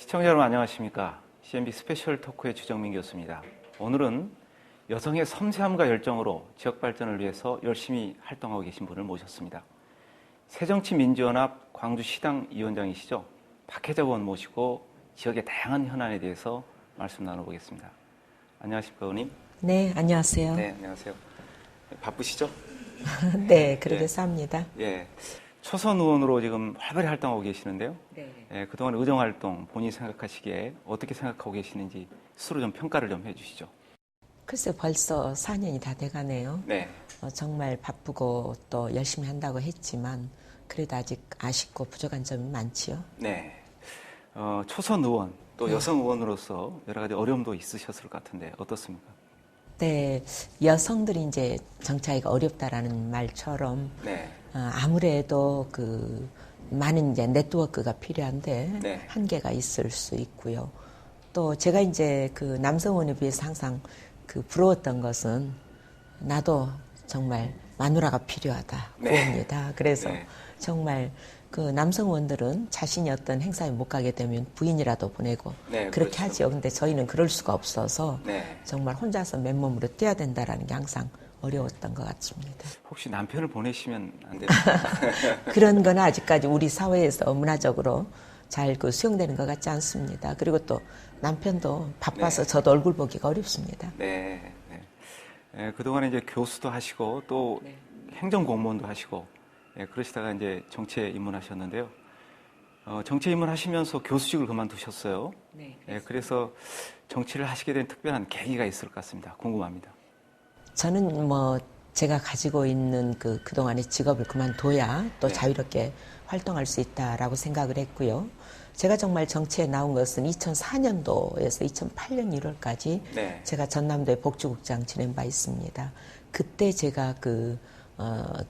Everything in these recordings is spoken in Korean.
시청자 여러분 안녕하십니까. CNB 스페셜 토크의 주정민 교수입니다. 오늘은 여성의 섬세함과 열정으로 지역 발전을 위해서 열심히 활동하고 계신 분을 모셨습니다. 새정치민주연합 광주시당 위원장이시죠. 박혜자 의원 모시고 지역의 다양한 현안에 대해서 말씀 나눠보겠습니다. 안녕하십니까, 의원님? 네, 안녕하세요. 네, 안녕하세요. 바쁘시죠? 네, 그러게서 합니다. 예. 초선 의원으로 지금 활발히 활동하고 계시는데요. 네. 예, 그동안 의정활동 본인이 생각하시기에 어떻게 생각하고 계시는지 스스로 좀 평가를 좀 해주시죠. 글쎄 벌써 4년이 다 돼가네요. 네. 정말 바쁘고 또 열심히 한다고 했지만 그래도 아직 아쉽고 부족한 점이 많지요. 네. 초선 의원 또 여성 의원으로서 여러 가지 어려움도 있으셨을 것 같은데 어떻습니까? 네, 여성들이 이제 정치하기가 어렵다라는 말처럼 네. 아무래도 그 많은 이제 네트워크가 필요한데 네. 한계가 있을 수 있고요. 또 제가 이제 그 남성 의원에 비해서 항상 그 부러웠던 것은 나도 정말 마누라가 필요하다 그겁니다. 그래서 네. 정말 그 남성 의원들은 자신이 어떤 행사에 못 가게 되면 부인이라도 보내고 네, 그렇게 그렇죠. 하죠. 근데 저희는 그럴 수가 없어서 네. 정말 혼자서 맨몸으로 뛰어야 된다라는 게 항상 어려웠던 것 같습니다. 혹시 남편을 보내시면 안 됩니까? 그런 건 아직까지 우리 사회에서 문화적으로 잘 그 수용되는 것 같지 않습니다. 그리고 또 남편도 바빠서 네. 저도 얼굴 보기가 어렵습니다. 네. 네. 예, 그동안에 이제 교수도 하시고 또 네. 행정공무원도 하시고 예, 그러시다가 이제 정치에 입문하셨는데요. 정치에 입문하시면서 교수직을 그만두셨어요. 네, 예, 그래서 정치를 하시게 된 특별한 계기가 있을 것 같습니다. 궁금합니다. 저는 뭐 제가 가지고 있는 그동안의 직업을 그만둬야 또 네. 자유롭게 활동할 수 있다라고 생각을 했고요. 제가 정말 정치에 나온 것은 2004년도에서 2008년 1월까지 네. 제가 전남도의 복지국장 지낸 바 있습니다. 그때 제가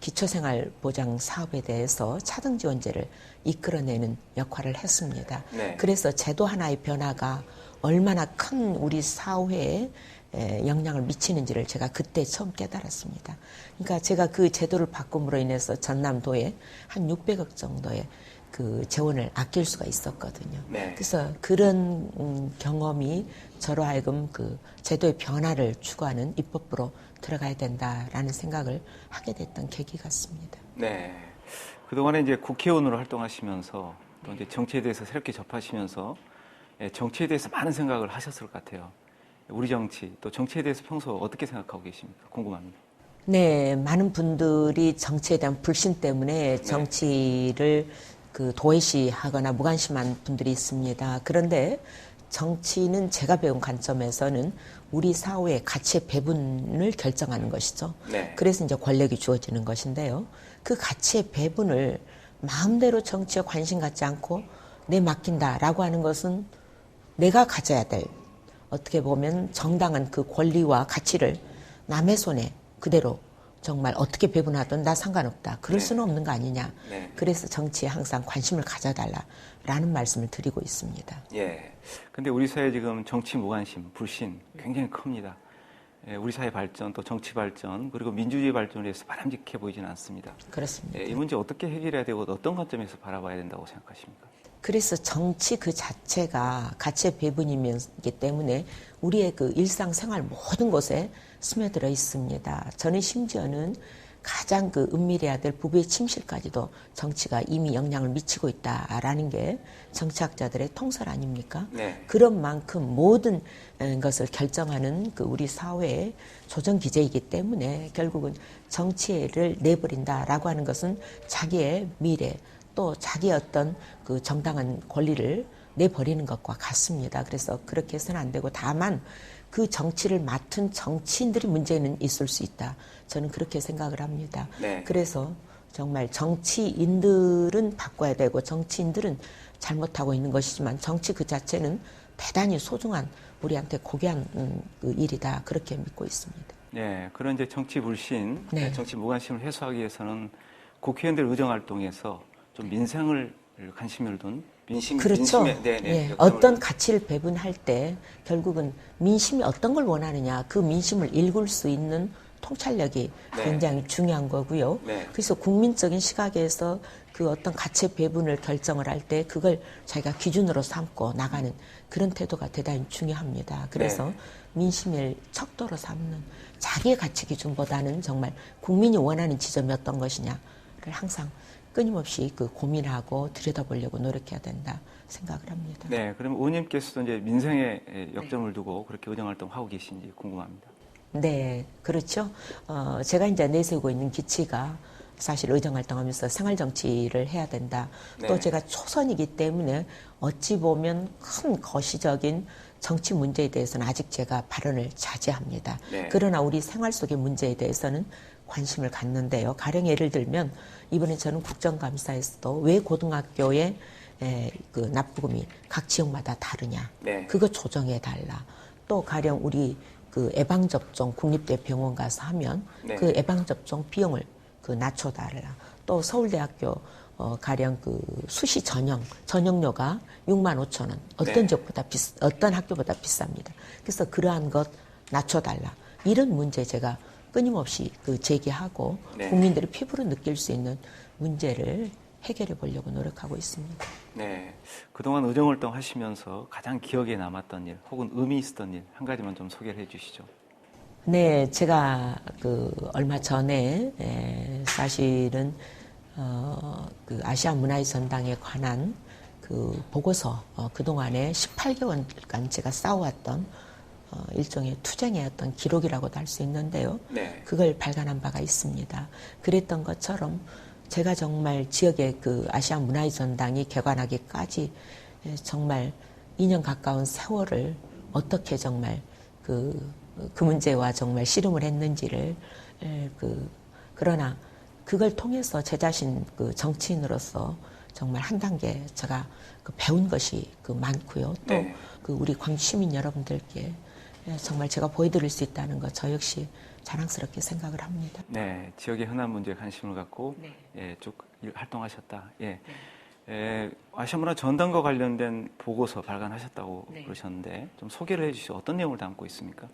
기초생활보장 사업에 대해서 차등지원제를 이끌어내는 역할을 했습니다. 네. 그래서 제도 하나의 변화가 얼마나 큰 우리 사회에 영향을 미치는지를 제가 그때 처음 깨달았습니다. 그러니까 제가 그 제도를 바꿈으로 인해서 전남도에 한 600억 정도의 그 재원을 아낄 수가 있었거든요. 네. 그래서 그런 경험이 저로 하여금 그 제도의 변화를 추구하는 입법부로 들어가야 된다라는 생각을 하게 됐던 계기 같습니다. 네. 그동안에 이제 국회의원으로 활동하시면서 또 이제 정치에 대해서 새롭게 접하시면서 예, 정치에 대해서 많은 생각을 하셨을 것 같아요. 우리 정치, 또 정치에 대해서 평소 어떻게 생각하고 계십니까? 궁금합니다. 네, 많은 분들이 정치에 대한 불신 때문에 정치를 그 도외시하거나 무관심한 분들이 있습니다. 그런데 정치는 제가 배운 관점에서는 우리 사회의 가치의 배분을 결정하는 것이죠. 네. 그래서 이제 권력이 주어지는 것인데요. 그 가치의 배분을 마음대로 정치에 관심 갖지 않고 내 맡긴다라고 하는 것은 내가 가져야 될 어떻게 보면 정당한 그 권리와 가치를 남의 손에 그대로 정말 어떻게 배분하든 나 상관없다. 그럴 수는 없는 거 아니냐. 네. 그래서 정치에 항상 관심을 가져달라라는 말씀을 드리고 있습니다. 예. 근데 우리 사회 지금 정치 무관심, 불신 굉장히 큽니다. 예, 우리 사회 발전, 또 정치 발전, 그리고 민주주의 발전을 위해서 바람직해 보이지는 않습니다. 그렇습니다. 예, 이 문제 어떻게 해결해야 되고 어떤 관점에서 바라봐야 된다고 생각하십니까? 그래서 정치 그 자체가 가치의 배분이기 때문에 우리의 그 일상생활 모든 곳에 스며들어 있습니다. 저는 심지어는 가장 그 은밀해야 될 부부의 침실까지도 정치가 이미 영향을 미치고 있다라는 게 정치학자들의 통설 아닙니까? 네. 그런 만큼 모든 것을 결정하는 그 우리 사회의 조정 기제이기 때문에 결국은 정치를 내버린다라고 하는 것은 자기의 미래 또 자기의 어떤 그 정당한 권리를 내버리는 것과 같습니다. 그래서 그렇게 해서는 안 되고 다만 그 정치를 맡은 정치인들이 문제는 있을 수 있다. 저는 그렇게 생각을 합니다. 네. 그래서 정말 정치인들은 바꿔야 되고 정치인들은 잘못하고 있는 것이지만 정치 그 자체는 대단히 소중한 우리한테 고귀한 그 일이다. 그렇게 믿고 있습니다. 네, 그런 이제 정치 불신, 네. 정치 무관심을 해소하기 위해서는 국회의원들 의정활동에서 좀 민생을 관심을 둔 그렇죠. 민심에, 예, 어떤 가치를 배분할 때 결국은 민심이 어떤 걸 원하느냐 그 민심을 읽을 수 있는 통찰력이 네. 굉장히 중요한 거고요. 네. 그래서 국민적인 시각에서 그 어떤 가치 배분을 결정을 할 때 그걸 자기가 기준으로 삼고 나가는 그런 태도가 대단히 중요합니다. 그래서 네. 민심을 척도로 삼는 자기의 가치 기준보다는 정말 국민이 원하는 지점이 어떤 것이냐를 항상 끊임없이 그 고민하고 들여다보려고 노력해야 된다 생각을 합니다. 네, 그럼 의원님께서도 이제 민생에 역점을 두고 그렇게 의정활동 하고 계신지 궁금합니다. 네, 그렇죠. 제가 이제 내세우고 있는 기치가 사실 의정활동하면서 생활정치를 해야 된다. 네. 또 제가 초선이기 때문에 어찌 보면 큰 거시적인 정치 문제에 대해서는 아직 제가 발언을 자제합니다. 네. 그러나 우리 생활 속의 문제에 대해서는 관심을 갖는데요. 가령 예를 들면 이번에 저는 국정감사에서도 왜 고등학교에 그 납부금이 각 지역마다 다르냐. 네. 그거 조정해 달라. 또 가령 우리 그 예방접종 국립대 병원 가서 하면 네. 그 예방접종 비용을 그 낮춰달라. 또 서울대학교 가령 그 수시 전형료가 6만 5천 원. 어떤 네. 지역보다 어떤 학교보다 비쌉니다. 그래서 그러한 것 낮춰달라. 이런 문제 제가 끊임없이 그 제기하고 네. 국민들이 피부로 느낄 수 있는 문제를 해결해 보려고 노력하고 있습니다. 네, 그동안 의정활동 하시면서 가장 기억에 남았던 일 혹은 의미 있었던 일 한 가지만 좀 소개를 해주시죠. 네, 제가 그 얼마 전에 사실은 그 아시아 문화의 전당에 관한 그 보고서 그 동안에 18개월간 제가 쌓아왔던 일종의 투쟁의 어떤 기록이라고도 할 수 있는데요. 네. 그걸 발간한 바가 있습니다. 그랬던 것처럼 제가 정말 지역의 그 아시아 문화의 전당이 개관하기까지 정말 2년 가까운 세월을 어떻게 정말 그 문제와 정말 씨름을 했는지를 그러나 그걸 통해서 제 자신 그 정치인으로서 정말 한 단계 제가 그 배운 것이 그 많고요. 또 네. 그 우리 광주 시민 여러분들께 정말 제가 보여드릴 수 있다는 것 저 역시 자랑스럽게 생각을 합니다. 네, 지역의 현안 문제에 관심을 갖고 네. 예, 쭉 활동하셨다. 예. 아시아문화 전당과 관련된 보고서 발간하셨다고 네. 그러셨는데 좀 소개를 해주시죠. 어떤 내용을 담고 있습니까?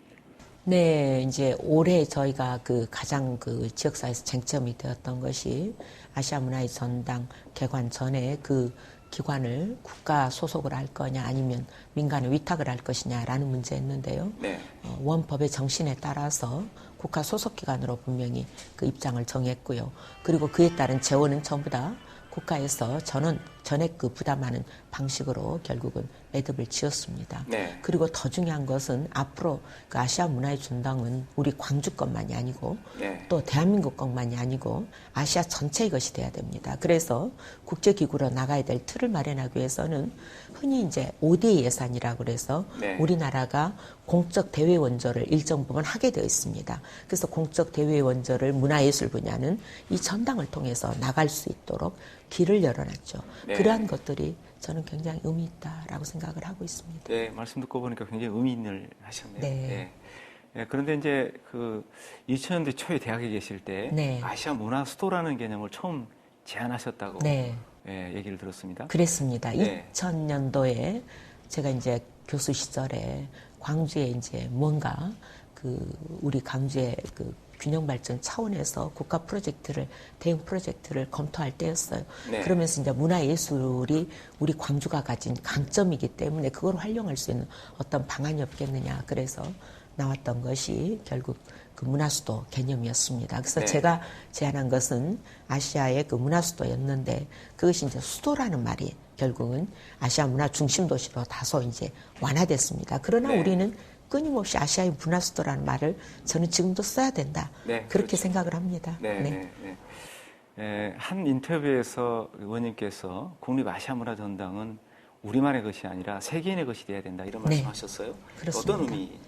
네, 이제 올해 저희가 그 가장 그 지역사회에서 쟁점이 되었던 것이 아시아 문화의 전당 개관 전에 그 기관을 국가 소속을 할 거냐 아니면 민간에 위탁을 할 것이냐라는 문제였는데요. 네. 원법의 정신에 따라서 국가 소속 기관으로 분명히 그 입장을 정했고요. 그리고 그에 따른 재원은 전부 다 국가에서 전액 그 부담하는 방식으로 결국은 매듭을 지었습니다. 네. 그리고 더 중요한 것은 앞으로 그 아시아 문화의 전당은 우리 광주 것만이 아니고 네. 또 대한민국 것만이 아니고 아시아 전체의 것이 돼야 됩니다. 그래서 국제기구로 나가야 될 틀을 마련하기 위해서는 흔히 이제 5대 예산이라고 그래서 네. 우리나라가 공적 대외 원조를 일정 부분 하게 되어 있습니다. 그래서 공적 대외 원조를 문화예술 분야는 이 전당을 통해서 나갈 수 있도록 길을 열어놨죠. 네. 그러한 것들이 저는 굉장히 의미 있다라고 생각을 하고 있습니다. 네, 말씀 듣고 보니까 굉장히 의미 있는 일 하셨네요. 네. 예, 그런데 이제 그 2000년대 초에 대학에 계실 때 네. 아시아 문화 수도라는 개념을 처음 제안하셨다고 네. 예, 얘기를 들었습니다. 그랬습니다. 네. 2000년도에 제가 이제 교수 시절에 광주에 이제 뭔가 그 우리 광주의 그 균형 발전 차원에서 국가 프로젝트를 대응 프로젝트를 검토할 때였어요. 네. 그러면서 이제 문화예술이 우리 광주가 가진 강점이기 때문에 그걸 활용할 수 있는 어떤 방안이 없겠느냐. 그래서 나왔던 것이 결국 그 문화수도 개념이었습니다. 그래서 네. 제가 제안한 것은 아시아의 그 문화수도였는데 그것이 이제 수도라는 말이 결국은 아시아 문화 중심 도시로 다소 이제 완화됐습니다. 그러나 네. 우리는 끊임없이 아시아의 문화수도라는 말을 저는 지금도 써야 된다. 네, 그렇게 그렇죠. 생각을 합니다. 네, 네, 네. 한 인터뷰에서 의원님께서 국립 아시아 문화 전당은 우리만의 것이 아니라 세계인의 것이 돼야 된다 이런 네. 말씀하셨어요. 그렇습니다. 어떤 의미입니까?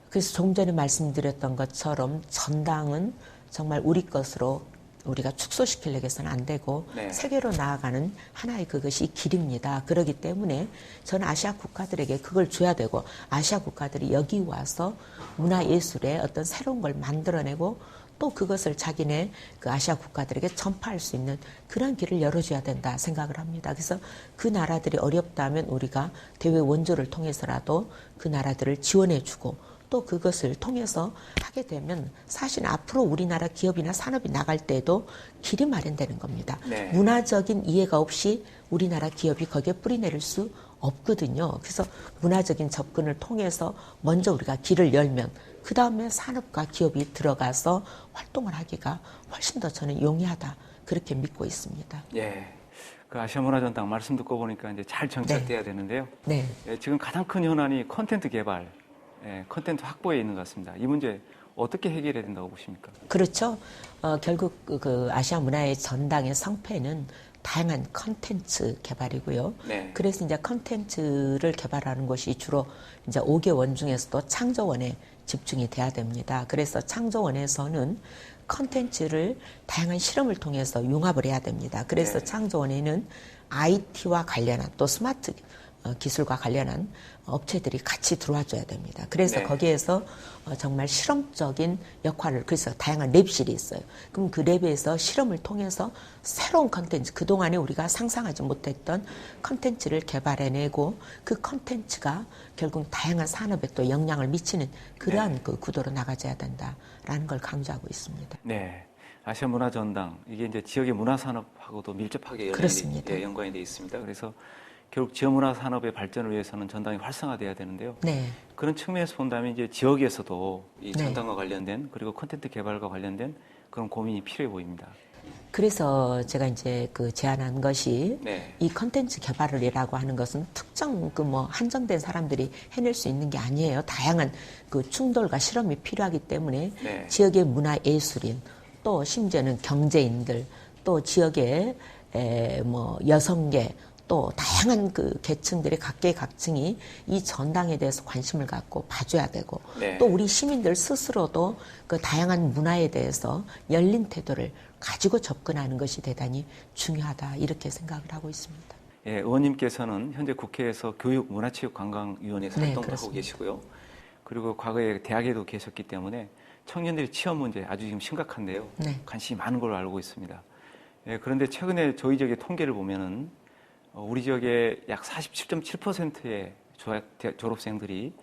그래서 조금 전에 말씀드렸던 것처럼 전당은 정말 우리 것으로 우리가 축소시키려고 해서는 안 되고 네. 세계로 나아가는 하나의 그것이 길입니다. 그렇기 때문에 저는 아시아 국가들에게 그걸 줘야 되고 아시아 국가들이 여기 와서 문화예술의 어떤 새로운 걸 만들어내고 또 그것을 자기네 그 아시아 국가들에게 전파할 수 있는 그런 길을 열어줘야 된다 생각을 합니다. 그래서 그 나라들이 어렵다면 우리가 대외 원조를 통해서라도 그 나라들을 지원해주고 또 그것을 통해서 하게 되면 사실 앞으로 우리나라 기업이나 산업이 나갈 때도 길이 마련되는 겁니다. 네. 문화적인 이해가 없이 우리나라 기업이 거기에 뿌리내릴 수 없거든요. 그래서 문화적인 접근을 통해서 먼저 우리가 길을 열면 그 다음에 산업과 기업이 들어가서 활동을 하기가 훨씬 더 저는 용이하다 그렇게 믿고 있습니다. 예. 그 아시아 문화전당 말씀 듣고 보니까 이제 잘 정착돼야 되는데요. 네. 예, 지금 가장 큰 현안이 컨텐츠 개발, 컨텐츠 확보에 있는 것 같습니다. 이 문제 어떻게 해결해야 된다고 보십니까? 그렇죠. 결국 그 아시아 문화의 전당의 성패는 다양한 컨텐츠 개발이고요. 네. 그래서 이제 컨텐츠를 개발하는 것이 주로 이제 5개 원 중에서도 창조원에 집중이 돼야 됩니다. 그래서 창조원에서는 컨텐츠를 다양한 실험을 통해서 융합을 해야 됩니다. 그래서 네. 창조원에는 IT와 관련한 또 스마트 기술과 관련한 업체들이 같이 들어와 줘야 됩니다. 그래서 네. 거기에서 정말 실험적인 역할을, 그래서 다양한 랩실이 있어요. 그럼 그 랩에서 실험을 통해서 새로운 컨텐츠, 그동안에 우리가 상상하지 못했던 컨텐츠를 개발해내고 그 컨텐츠가 결국 다양한 산업에 또 영향을 미치는 그러한 네. 그 구도로 나가줘야 된다라는 걸 강조하고 있습니다. 네. 아시아 문화전당, 이게 이제 지역의 문화산업하고도 밀접하게 그렇습니다. 연관이 되어 있습니다. 그래서 결국 지역 문화 산업의 발전을 위해서는 전당이 활성화돼야 되는데요. 네. 그런 측면에서 본다면 이제 지역에서도 이 네. 전당과 관련된 그리고 콘텐츠 개발과 관련된 그런 고민이 필요해 보입니다. 그래서 제가 이제 그 제안한 것이 네. 이 컨텐츠 개발이라고 하는 것은 특정 그 뭐 한정된 사람들이 해낼 수 있는 게 아니에요. 다양한 그 충돌과 실험이 필요하기 때문에 네. 지역의 문화 예술인 또 심지어는 경제인들 또 지역의 뭐 여성계 또 다양한 그 계층들의 각계의 각층이 이 전당에 대해서 관심을 갖고 봐줘야 되고 네. 또 우리 시민들 스스로도 그 다양한 문화에 대해서 열린 태도를 가지고 접근하는 것이 대단히 중요하다 이렇게 생각을 하고 있습니다. 예, 의원님께서는 현재 국회에서 교육문화체육관광위원회에서 네, 활동을 하고 그렇습니다. 계시고요. 그리고 과거에 대학에도 계셨기 때문에 청년들의 취업 문제 아주 지금 심각한데요. 네. 관심이 많은 걸로 알고 있습니다. 예, 그런데 최근에 저희 지역의 통계를 보면은 우리 지역의 약 47.7%의 졸업생들이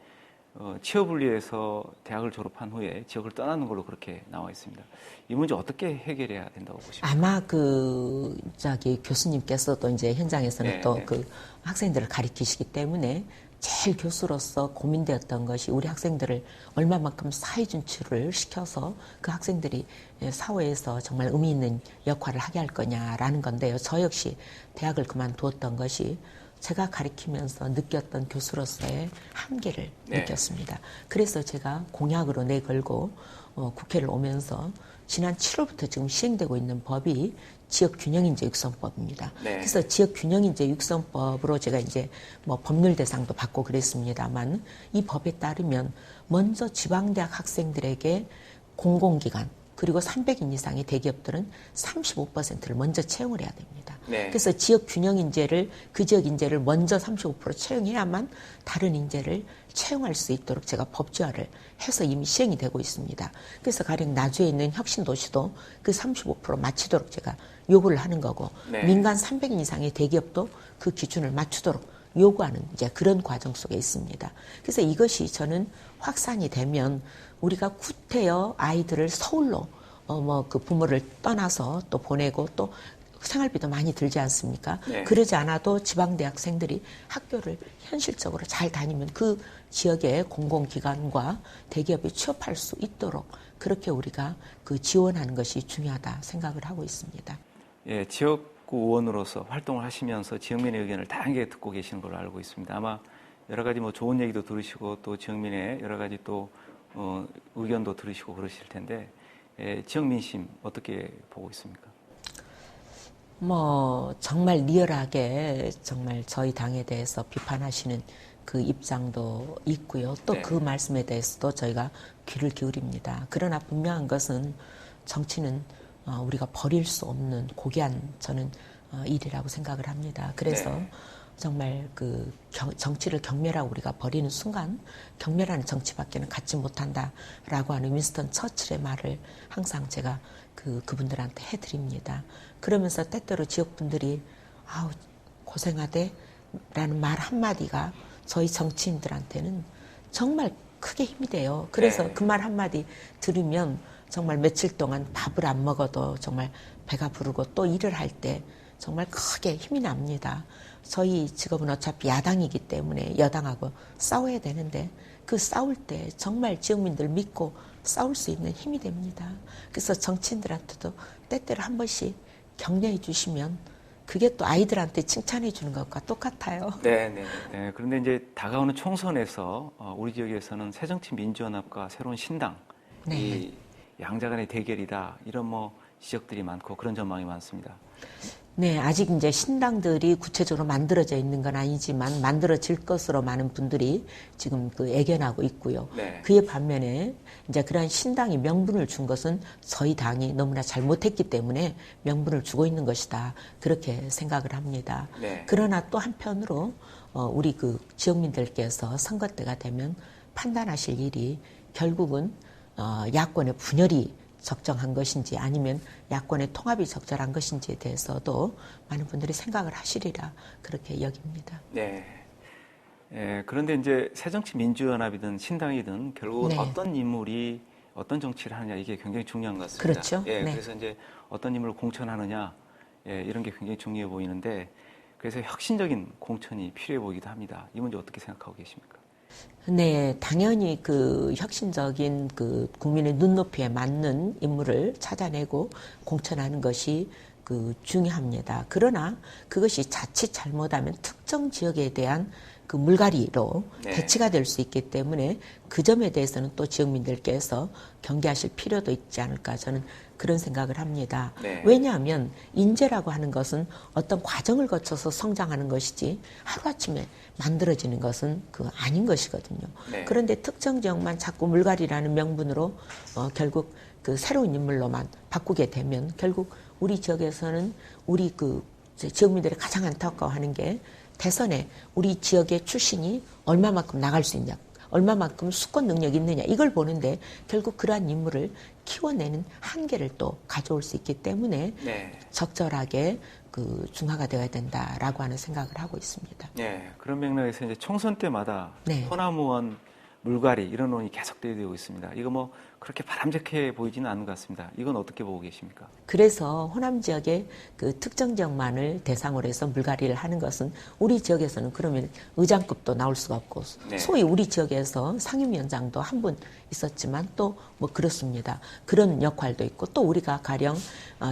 취업을 위해서 대학을 졸업한 후에 지역을 떠나는 걸로 그렇게 나와 있습니다. 이 문제 어떻게 해결해야 된다고 보십니까? 아마 그 교수님께서도 이제 현장에서는 네, 또 네. 그 학생들을 가리키시기 때문에 제일 교수로서 고민되었던 것이 우리 학생들을 얼마만큼 사회 진출을 시켜서 그 학생들이 사회에서 정말 의미 있는 역할을 하게 할 거냐라는 건데요. 저 역시 대학을 그만두었던 것이 제가 가르치면서 느꼈던 교수로서의 한계를 네. 느꼈습니다. 그래서 제가 공약으로 내걸고 국회를 오면서 지난 7월부터 지금 시행되고 있는 법이 지역균형인재 육성법입니다. 네. 그래서 지역균형인재 육성법으로 제가 이제 뭐 법률 대상도 받고 그랬습니다만 이 법에 따르면 먼저 지방대학 학생들에게 공공기관 그리고 300인 이상의 대기업들은 35%를 먼저 채용을 해야 됩니다. 네. 그래서 지역 균형 인재를 그 지역 인재를 먼저 35% 채용해야만 다른 인재를 채용할 수 있도록 제가 법제화를 해서 이미 시행이 되고 있습니다. 그래서 가령 나주에 있는 혁신도시도 그 35% 맞추도록 제가 요구를 하는 거고 네. 민간 300인 이상의 대기업도 그 기준을 맞추도록 요구하는 이제 그런 과정 속에 있습니다. 그래서 이것이 저는 확산이 되면 우리가 구태여 아이들을 서울로 뭐 그 부모를 떠나서 또 보내고 또 생활비도 많이 들지 않습니까? 네. 그러지 않아도 지방대학생들이 학교를 현실적으로 잘 다니면 그 지역의 공공기관과 대기업에 취업할 수 있도록 그렇게 우리가 그 지원하는 것이 중요하다 생각을 하고 있습니다. 예, 지역구 의원으로서 활동을 하시면서 지역민의 의견을 다양하게 듣고 계시는 걸로 알고 있습니다. 아마 여러 가지 뭐 좋은 얘기도 들으시고 또 지역민의 여러 가지 또 의견도 들으시고 그러실 텐데 지역 민심 어떻게 보고 있습니까? 뭐 정말 리얼하게 정말 저희 당에 대해서 비판하시는 그 입장도 있고요. 또 네. 그 말씀에 대해서도 저희가 귀를 기울입니다. 그러나 분명한 것은 정치는 우리가 버릴 수 없는 고귀한 저는 일이라고 생각을 합니다. 그래서 네. 정말 그 정치를 경멸하고 우리가 버리는 순간 경멸하는 정치밖에는 갖지 못한다라고 하는 윈스턴 처칠의 말을 항상 제가 그분들한테 해드립니다. 그러면서 때때로 지역분들이 아우 고생하대 라는 말 한마디가 저희 정치인들한테는 정말 크게 힘이 돼요. 그래서 네. 그 말 한마디 들으면 정말 며칠 동안 밥을 안 먹어도 정말 배가 부르고 또 일을 할 때 정말 크게 힘이 납니다. 저희 직업은 어차피 야당이기 때문에 여당하고 싸워야 되는데 그 싸울 때 정말 지역민들 믿고 싸울 수 있는 힘이 됩니다. 그래서 정치인들한테도 때때로 한 번씩 격려해 주시면 그게 또 아이들한테 칭찬해 주는 것과 똑같아요. 네, 네. 네, 그런데 이제 다가오는 총선에서 우리 지역에서는 새정치민주연합과 새로운 신당, 네. 이 양자 간의 대결이다 이런 뭐 지적들이 많고 그런 전망이 많습니다. 네, 아직 이제 신당들이 구체적으로 만들어져 있는 건 아니지만 만들어질 것으로 많은 분들이 지금 그 애견하고 있고요. 네. 그에 반면에 이제 그러한 신당이 명분을 준 것은 저희 당이 너무나 잘못했기 때문에 명분을 주고 있는 것이다. 그렇게 생각을 합니다. 네. 그러나 또 한편으로 우리 그 지역민들께서 선거 때가 되면 판단하실 일이 결국은 야권의 분열이 적정한 것인지 아니면 야권의 통합이 적절한 것인지에 대해서도 많은 분들이 생각을 하시리라 그렇게 여깁니다. 네. 예, 그런데 이제 새정치민주연합이든 신당이든 결국은 네. 어떤 인물이 어떤 정치를 하느냐 이게 굉장히 중요한 것 같습니다. 그렇죠. 예, 네. 그래서 이제 어떤 인물을 공천하느냐 예, 이런 게 굉장히 중요해 보이는데 그래서 혁신적인 공천이 필요해 보이기도 합니다. 이 문제 어떻게 생각하고 계십니까? 네, 당연히 그 혁신적인 그 국민의 눈높이에 맞는 인물을 찾아내고 공천하는 것이 그 중요합니다. 그러나 그것이 자칫 잘못하면 특정 지역에 대한 그 물갈이로 네. 대치가 될 수 있기 때문에 그 점에 대해서는 또 지역민들께서 경계하실 필요도 있지 않을까 저는 그런 생각을 합니다. 네. 왜냐하면 인재라고 하는 것은 어떤 과정을 거쳐서 성장하는 것이지 하루아침에 만들어지는 것은 그 아닌 것이거든요. 네. 그런데 특정 지역만 자꾸 물갈이라는 명분으로 결국 그 새로운 인물로만 바꾸게 되면 결국 우리 지역에서는 우리 그 지역민들이 가장 안타까워하는 게 대선에 우리 지역의 출신이 얼마만큼 나갈 수 있냐, 얼마만큼 수권 능력이 있느냐 이걸 보는데 결국 그러한 인물을 키워내는 한계를 또 가져올 수 있기 때문에 네. 적절하게 그 중화가 되어야 된다라고 하는 생각을 하고 있습니다. 네. 그런 맥락에서 이제 총선 때마다 네. 호남 의원 물갈이 이런 논의 계속 되고 있습니다. 이거 뭐 그렇게 바람직해 보이지는 않은 것 같습니다. 이건 어떻게 보고 계십니까? 그래서 호남 지역의 그 특정 지역만을 대상으로 해서 물갈이를 하는 것은 우리 지역에서는 그러면 의장급도 나올 수가 없고 네. 소위 우리 지역에서 상임위원장도 한 분 있었지만 또 뭐 그렇습니다. 그런 역할도 있고 또 우리가 가령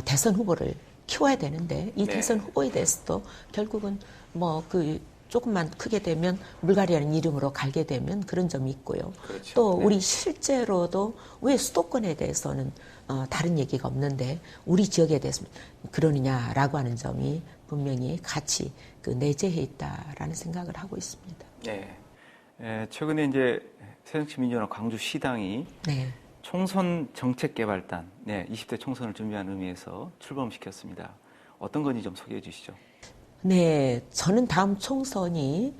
대선 후보를 키워야 되는데 이 네. 대선 후보에 대해서도 결국은 뭐 그 조금만 크게 되면 물갈이라는 이름으로 갈게 되면 그런 점이 있고요. 그렇죠. 또 네. 우리 실제로도 왜 수도권에 대해서는 다른 얘기가 없는데 우리 지역에 대해서 그러느냐라고 하는 점이 분명히 같이 그 내재해 있다라는 생각을 하고 있습니다. 네. 최근에 이제 새정치민주연합 광주시당이 네. 총선 정책개발단, 20대 총선을 준비하는 의미에서 출범시켰습니다. 어떤 건지 좀 소개해 주시죠. 네, 저는 다음 총선이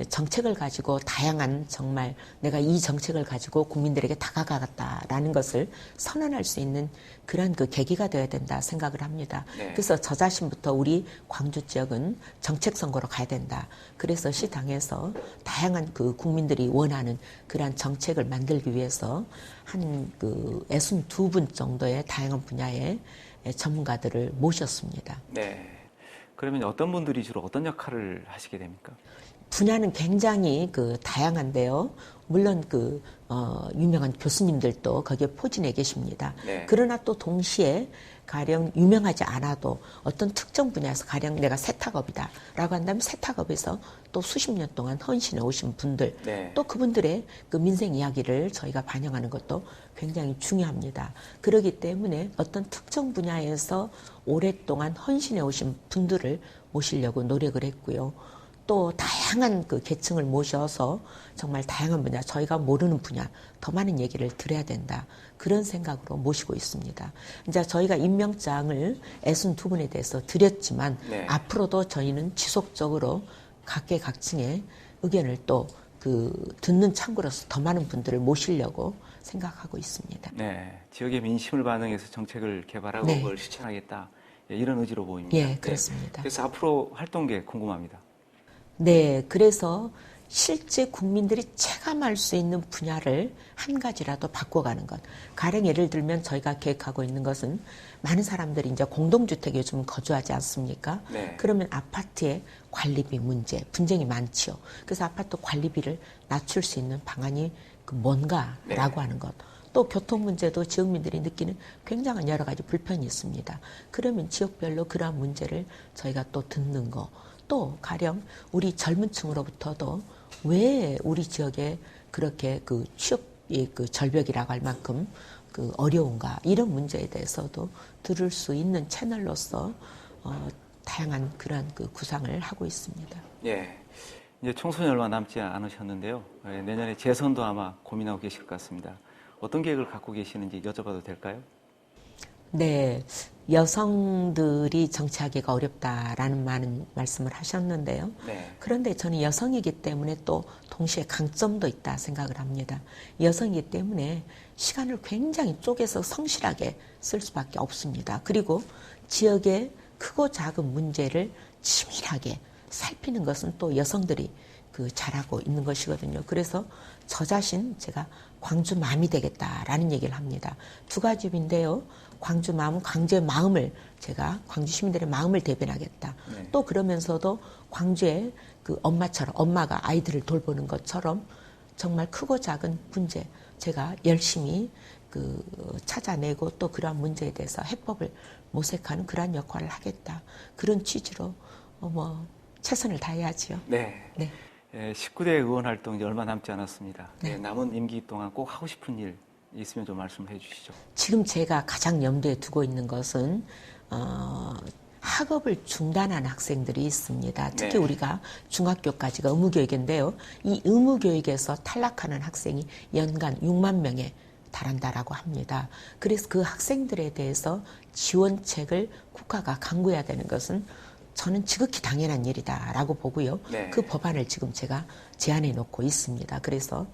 정책을 가지고 다양한 정말 내가 이 정책을 가지고 국민들에게 다가가겠다라는 것을 선언할 수 있는 그런 그 계기가 되어야 된다 생각을 합니다. 네. 그래서 저 자신부터 우리 광주 지역은 정책 선거로 가야 된다. 그래서 시당에서 다양한 그 국민들이 원하는 그러한 정책을 만들기 위해서 한 그 62분 정도의 다양한 분야의 전문가들을 모셨습니다. 네. 그러면 어떤 분들이 주로 어떤 역할을 하시게 됩니까? 분야는 굉장히 그 다양한데요. 물론 그 유명한 교수님들도 거기에 포진해 계십니다. 네. 그러나 또 동시에 가령 유명하지 않아도 어떤 특정 분야에서 가령 내가 세탁업이다라고 한다면 세탁업에서 또 수십 년 동안 헌신해 오신 분들 네. 또 그분들의 그 민생 이야기를 저희가 반영하는 것도 굉장히 중요합니다. 그렇기 때문에 어떤 특정 분야에서 오랫동안 헌신해 오신 분들을 모시려고 노력을 했고요. 또 다양한 그 계층을 모셔서 정말 다양한 분야, 저희가 모르는 분야, 더 많은 얘기를 들어야 된다. 그런 생각으로 모시고 있습니다. 이제 저희가 임명장을 62분에 대해서 드렸지만 네. 앞으로도 저희는 지속적으로 각계각층의 의견을 또 그 듣는 창구로서 더 많은 분들을 모시려고 생각하고 있습니다. 네. 지역의 민심을 반영해서 정책을 개발하고 네. 그걸 실천하겠다. 이런 의지로 보입니다. 예, 그렇습니다. 그래서 앞으로 활동계 궁금합니다. 네, 그래서 실제 국민들이 체감할 수 있는 분야를 한 가지라도 바꿔가는 것. 가령 예를 들면 저희가 계획하고 있는 것은 많은 사람들이 이제 공동주택에 요즘 거주하지 않습니까? 네. 그러면 아파트의 관리비 문제, 분쟁이 많지요. 그래서 아파트 관리비를 낮출 수 있는 방안이 뭔가라고 하는 것. 또 교통 문제도 지역민들이 느끼는 굉장한 여러 가지 불편이 있습니다. 그러면 지역별로 그러한 문제를 저희가 또 듣는 거. 또 가령 우리 젊은 층으로부터도 왜 우리 지역에 그렇게 그 취업의 그 절벽이라고 할 만큼 그 어려운가 이런 문제에 대해서도 들을 수 있는 채널로서 다양한 그런 그 구상을 하고 있습니다. 예. 이제 총선이 얼마 남지 않으셨는데요. 내년에 재선도 아마 고민하고 계실 것 같습니다. 어떤 계획을 갖고 계시는지 여쭤봐도 될까요? 네, 여성들이 정치하기가 어렵다라는 많은 말씀을 하셨는데요. 네. 그런데 저는 여성이기 때문에 또 동시에 강점도 있다 생각을 합니다. 여성이기 때문에 시간을 굉장히 쪼개서 성실하게 쓸 수밖에 없습니다. 그리고 지역의 크고 작은 문제를 치밀하게 살피는 것은 또 여성들이 잘하고 있는 것이거든요. 그래서 저 자신 제가 광주맘이 되겠다라는 얘기를 합니다. 두 가지인데요. 광주맘은 광주의 마음을 제가 광주 시민들의 마음을 대변하겠다. 네. 또 그러면서도 광주의 그 엄마처럼 엄마가 아이들을 돌보는 것처럼 정말 크고 작은 문제 제가 열심히 찾아내고 또 그러한 문제에 대해서 해법을 모색하는 그러한 역할을 하겠다. 그런 취지로 최선을 다해야지요. 네. 네. 19대 의원 활동 이제 얼마 남지 않았습니다. 네. 남은 임기 동안 꼭 하고 싶은 일 있으면 좀 말씀해 주시죠. 지금 제가 가장 염두에 두고 있는 것은 학업을 중단한 학생들이 있습니다. 특히 네. 우리가 중학교까지가 의무교육인데요. 이 의무교육에서 탈락하는 학생이 연간 6만 명에 달한다라고 합니다. 그래서 그 학생들에 대해서 지원책을 국가가 강구해야 되는 것은 저는 지극히 당연한 일이다라고 보고요. 네. 그 법안을 지금 제가 제안해 놓고 있습니다. 그래서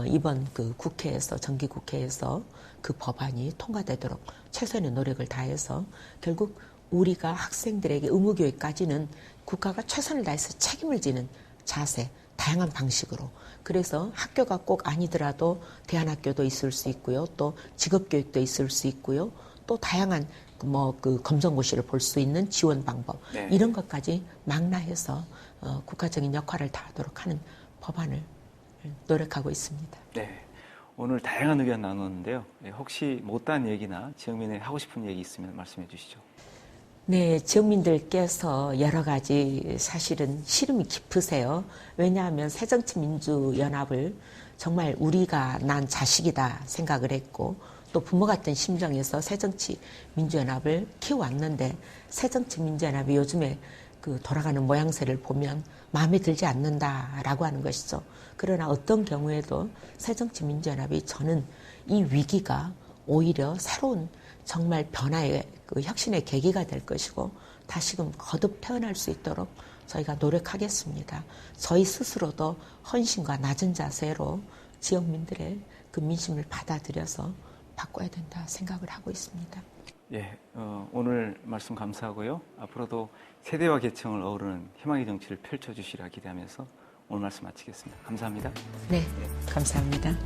이번 국회에서 정기국회에서 그 법안이 통과되도록 최선의 노력을 다해서 결국 우리가 학생들에게 의무교육까지는 국가가 최선을 다해서 책임을 지는 자세, 다양한 방식으로. 그래서 학교가 꼭 아니더라도 대안학교도 있을 수 있고요. 또 직업교육도 있을 수 있고요. 또 다양한 검정고시를 볼 수 있는 지원 방법. 네. 이런 것까지 망라해서 국가적인 역할을 다하도록 하는 법안을 노력하고 있습니다. 네. 오늘 다양한 의견 나눴는데요. 혹시 못다한 얘기나 지역민에 하고 싶은 얘기 있으면 말씀해 주시죠. 네, 지역민들께서 여러 가지 사실은 시름이 깊으세요. 왜냐하면 새정치민주연합을 정말 우리가 난 자식이다 생각을 했고 또 부모 같은 심정에서 새정치민주연합을 키워왔는데 새정치민주연합이 요즘에 돌아가는 모양새를 보면 마음에 들지 않는다라고 하는 것이죠. 그러나 어떤 경우에도 새정치민주연합이 저는 이 위기가 오히려 새로운 정말 변화의 혁신의 계기가 될 것이고 다시금 거듭 태어날 수 있도록 저희가 노력하겠습니다. 저희 스스로도 헌신과 낮은 자세로 지역민들의 그 민심을 받아들여서 바꿔야 된다 생각을 하고 있습니다. 예, 오늘 말씀 감사하고요. 앞으로도 세대와 계층을 어우르는 희망의 정치를 펼쳐주시리라 기대하면서 오늘 말씀 마치겠습니다. 감사합니다. 네, 감사합니다.